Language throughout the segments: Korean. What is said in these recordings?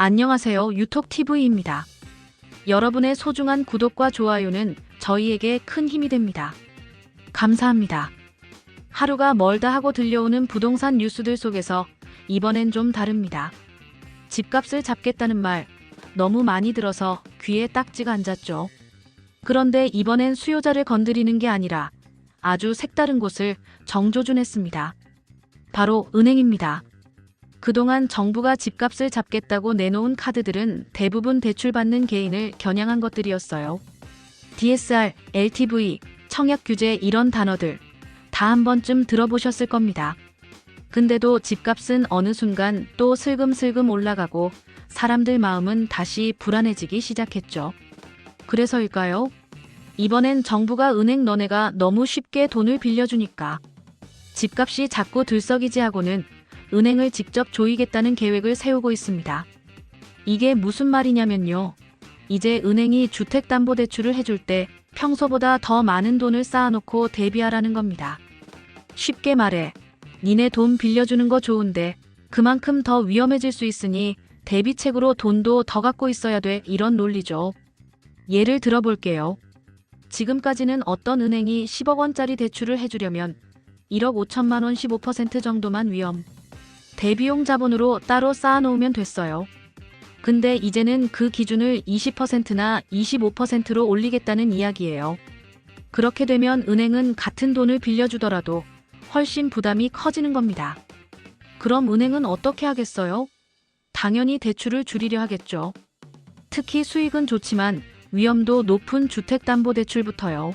안녕하세요. 유톡TV입니다. 여러분의 소중한 구독과 좋아요는 저희에게 큰 힘이 됩니다. 감사합니다. 하루가 멀다 하고 들려오는 부동산 뉴스들 속에서 이번엔 좀 다릅니다. 집값을 잡겠다는 말 너무 많이 들어서 귀에 딱지가 앉았죠. 그런데 이번엔 수요자를 건드리는 게 아니라 아주 색다른 곳을 정조준했습니다. 바로 은행입니다. 그동안 정부가 집값을 잡겠다고 내놓은 카드들은 대부분 대출받는 개인을 겨냥한 것들이었어요. DSR, LTV, 청약 규제 이런 단어들 다 한 번쯤 들어보셨을 겁니다. 근데도 집값은 어느 순간 또 슬금슬금 올라가고 사람들 마음은 다시 불안해지기 시작했죠. 그래서일까요? 이번엔 정부가 은행 너네가 너무 쉽게 돈을 빌려주니까 집값이 자꾸 들썩이지 하고는 은행을 직접 조이겠다는 계획을 세우고 있습니다. 이게 무슨 말이냐면요. 이제 은행이 주택담보대출을 해줄 때 평소보다 더 많은 돈을 쌓아놓고 대비하라는 겁니다. 쉽게 말해, 니네 돈 빌려주는 거 좋은데 그만큼 더 위험해질 수 있으니 대비책으로 돈도 더 갖고 있어야 돼, 이런 논리죠. 예를 들어볼게요. 지금까지는 어떤 은행이 10억 원짜리 대출을 해주려면 1억 5천만 원 15% 정도만 위험. 대비용 자본으로 따로 쌓아놓으면 됐어요. 근데 이제는 그 기준을 20%나 25%로 올리겠다는 이야기예요. 그렇게 되면 은행은 같은 돈을 빌려주더라도 훨씬 부담이 커지는 겁니다. 그럼 은행은 어떻게 하겠어요? 당연히 대출을 줄이려 하겠죠. 특히 수익은 좋지만 위험도 높은 주택담보대출부터요.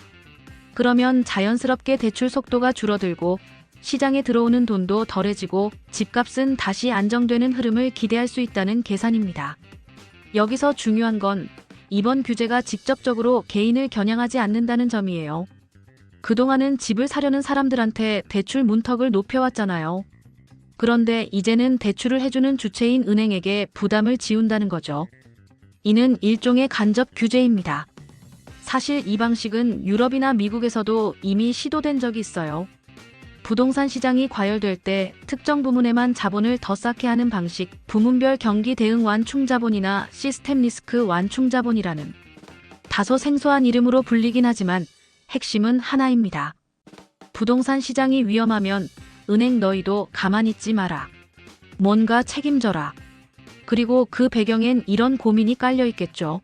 그러면 자연스럽게 대출 속도가 줄어들고 시장에 들어오는 돈도 덜해지고 집값은 다시 안정되는 흐름을 기대할 수 있다는 계산입니다. 여기서 중요한 건 이번 규제가 직접적으로 개인을 겨냥하지 않는다는 점이에요. 그동안은 집을 사려는 사람들한테 대출 문턱을 높여왔잖아요. 그런데 이제는 대출을 해주는 주체인 은행에게 부담을 지운다는 거죠. 이는 일종의 간접 규제입니다. 사실 이 방식은 유럽이나 미국에서도 이미 시도된 적이 있어요. 부동산 시장이 과열될 때 특정 부문에만 자본을 더 쌓게 하는 방식, 부문별 경기 대응 완충 자본이나 시스템 리스크 완충 자본이라는 다소 생소한 이름으로 불리긴 하지만 핵심은 하나입니다. 부동산 시장이 위험하면 은행 너희도 가만히 있지 마라. 뭔가 책임져라. 그리고 그 배경엔 이런 고민이 깔려 있겠죠.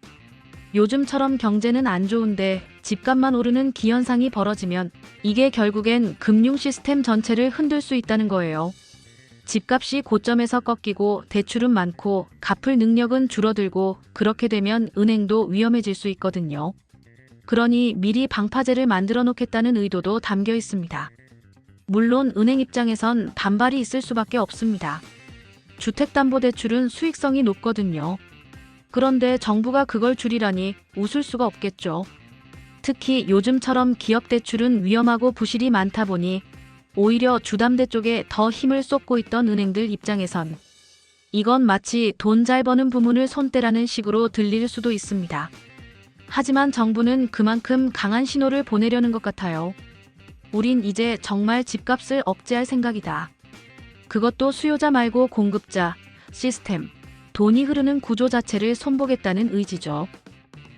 요즘처럼 경제는 안 좋은데 집값만 오르는 기현상이 벌어지면 이게 결국엔 금융 시스템 전체를 흔들 수 있다는 거예요. 집값이 고점에서 꺾이고 대출은 많고 갚을 능력은 줄어들고 그렇게 되면 은행도 위험해질 수 있거든요. 그러니 미리 방파제를 만들어 놓겠다는 의도도 담겨 있습니다. 물론 은행 입장에선 반발이 있을 수밖에 없습니다. 주택담보대출은 수익성이 높거든요. 그런데 정부가 그걸 줄이라니 웃을 수가 없겠죠. 특히 요즘처럼 기업 대출은 위험하고 부실이 많다 보니 오히려 주담대 쪽에 더 힘을 쏟고 있던 은행들 입장에선 이건 마치 돈 잘 버는 부문을 손대라는 식으로 들릴 수도 있습니다. 하지만 정부는 그만큼 강한 신호를 보내려는 것 같아요. 우린 이제 정말 집값을 억제할 생각이다. 그것도 수요자 말고 공급자, 시스템, 돈이 흐르는 구조 자체를 손보겠다는 의지죠.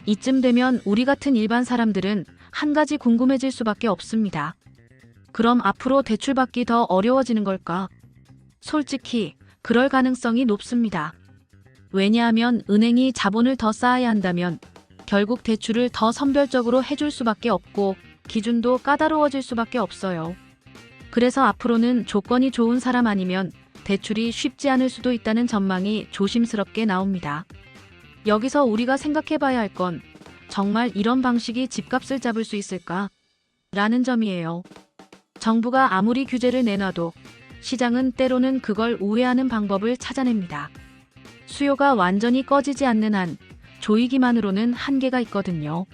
이쯤 되면 우리 같은 일반 사람들은 한 가지 궁금해질 수밖에 없습니다. 그럼 앞으로 대출받기 더 어려워지는 걸까? 솔직히 그럴 가능성이 높습니다. 왜냐하면 은행이 자본을 더 쌓아야 한다면 결국 대출을 더 선별적으로 해줄 수밖에 없고 기준도 까다로워질 수밖에 없어요. 그래서 앞으로는 조건이 좋은 사람 아니면 대출이 쉽지 않을 수도 있다는 전망이 조심스럽게 나옵니다. 여기서 우리가 생각해봐야 할 건 정말 이런 방식이 집값을 잡을 수 있을까? 라는 점이에요. 정부가 아무리 규제를 내놔도 시장은 때로는 그걸 우회하는 방법을 찾아냅니다. 수요가 완전히 꺼지지 않는 한 조이기만으로는 한계가 있거든요.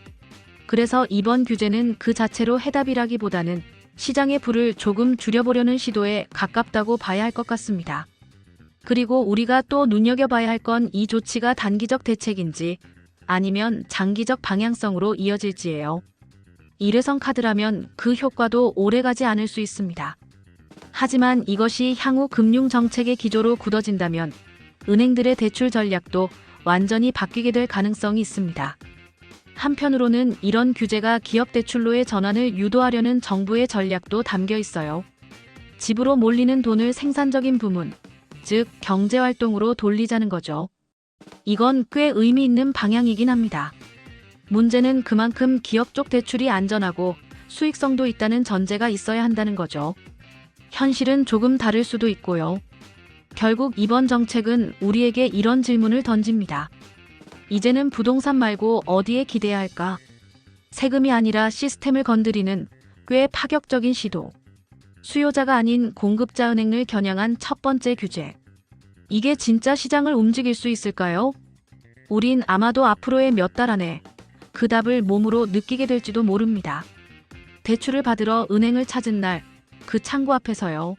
그래서 이번 규제는 그 자체로 해답이라기보다는 시장의 불을 조금 줄여보려는 시도에 가깝다고 봐야 할 것 같습니다. 그리고 우리가 또 눈여겨봐야 할 건 이 조치가 단기적 대책인지 아니면 장기적 방향성으로 이어질지예요. 일회성 카드라면 그 효과도 오래가지 않을 수 있습니다. 하지만 이것이 향후 금융정책의 기조로 굳어진다면 은행들의 대출 전략도 완전히 바뀌게 될 가능성이 있습니다. 한편으로는 이런 규제가 기업 대출로의 전환을 유도하려는 정부의 전략도 담겨 있어요. 집으로 몰리는 돈을 생산적인 부문, 즉 경제활동으로 돌리자는 거죠. 이건 꽤 의미 있는 방향이긴 합니다. 문제는 그만큼 기업 쪽 대출이 안전하고 수익성도 있다는 전제가 있어야 한다는 거죠. 현실은 조금 다를 수도 있고요. 결국 이번 정책은 우리에게 이런 질문을 던집니다. 이제는 부동산 말고 어디에 기대해야 할까? 세금이 아니라 시스템을 건드리는 꽤 파격적인 시도. 수요자가 아닌 공급자 은행을 겨냥한 첫 번째 규제. 이게 진짜 시장을 움직일 수 있을까요? 우린 아마도 앞으로의 몇 달 안에 그 답을 몸으로 느끼게 될지도 모릅니다. 대출을 받으러 은행을 찾은 날, 그 창구 앞에서요.